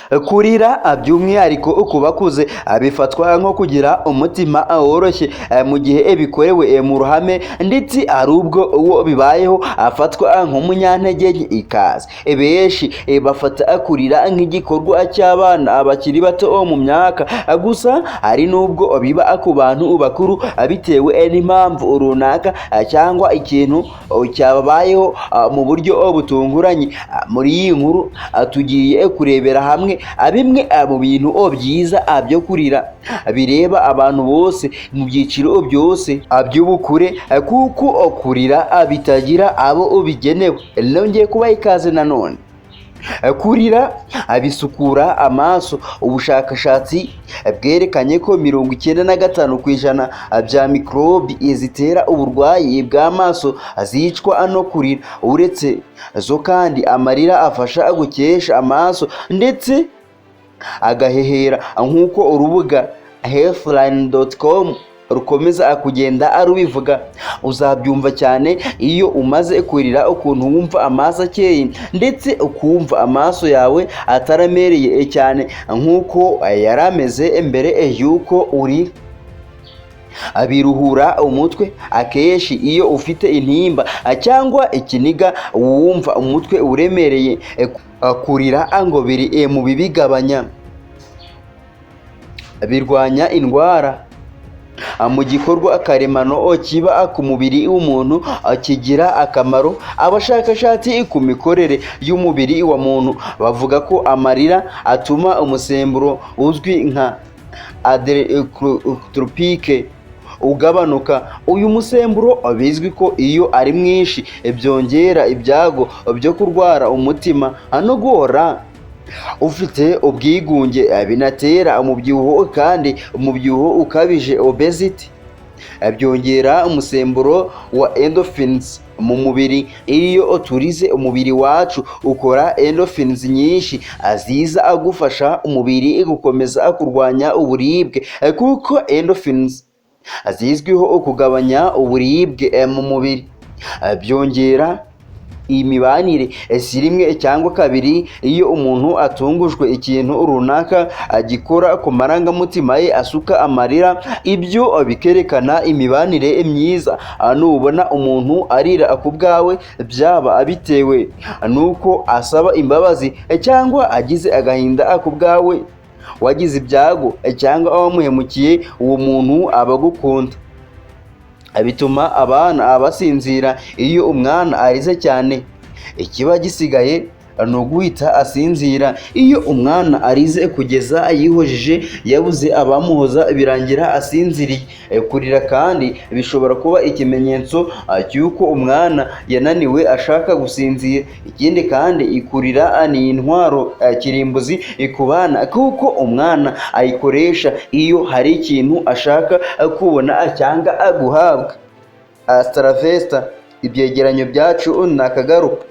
Kurira by'umwihariko ku bakuze bifatwa nko kugira umutima woroshye mu gihe bikorewe mu ruhame, ndetse hari ubwo uwo bibayeho afatwa nk'umunyantege nke ikaze. Benshi bafata kurira nk'igikorwa cy'abana bakiri bato mu myaka, gusa hari n'ubwo biba ku bantu bakuru bitewe n'impamvu runaka cyangwa ikintu cyababayeho mu buryo butunguranye. Muri iyi nkuru tugiye kurebera hamwe bimwe mu bintu byiza byo kurira bireba abantu bose mu byiciro byose by'ubukure, kuko kurira bitagira abo bigenewe. Nongeye kubaha ikaze nanone. Kurira bisukura amaso. Ubushakashatsi bwerekanye ko 95% bya mikorobi zitera uburwayi bw'amaso zicwa no kurira. Uretse zo kandi amarira afasha gukesha amaso ndetse agahehera, nk'uko urubuga healthline.com rukomeza kugenda rubivuga. Uzabyumva cyane iyo umaze kurira ukuntu wumva amaso akeye, ndetse ukumva amaso yawe ataramereye cyane nk'uko yari ameze mbere y'uko urira. Biruhura umutwe. Akenshi iyo ufite intimba cyangwa ikiniga wumva umutwe uremereye, kurira ngo biri mu bibigabanya. Birwanya indwara. Mu gikorwa karemano kiba ku mubiri w'umuntu kigira akamaro. Abashakashatsi ku mikorere y'umubiri wa muntu bavuga ko amarira atuma umusemburo uzwi nka adrenotropike ugabanuka. Uyu musemburo bizwi ko iyo ari mwinshi byongera ibyago byo kurwara umutima no guhora ufite ubwigunge, binatera umubyibuho, kandi umubyibuho ukabije obesity. Byongera umusemburo wa endorphins mu mubiri. Iyo turize umubiri wacu ukora endorphins nyinshi ziza agufasha umubiri gukomeza kurwanya uburibwe, kuko endorphins zizwiho kugabanya uburibwe mu mubiri. Byongera imibanire. Si rimwe cyangwa kabiri iyo umuntu atungujwe ikintu runaka agikora ku marangamutima ye asuka amarira. Ibyo bikerekana imibanire myiza. Nubona umuntu arira ku bwawe, byaba bitewe nuko asaba imbabazi cyangwa agize agahinda ku bwawe, wagize ibyago cyangwa wamuhemukiye, uwo muntu aba agukunda. Bituma abana basinzira. Iyo umwana arize cyane, ikiba gisigaye ni uguhita asinzira. Iyo umwana arize kugeza yihojeje yabuze abamuhoza, birangira asinziriye. Kurira kandi bishobora kuba ikimenyetso cy'uko umwana yananiwe ashaka gusinzira. Ikindi kandi kurira ni intwaro kirimbuzi ku bana, kuko umwana ayikoresha iyo hari ikintu ashaka kubona cyangwa guhabwa. Hasta la vista. Ibyegeranyo byacu nakagaruka.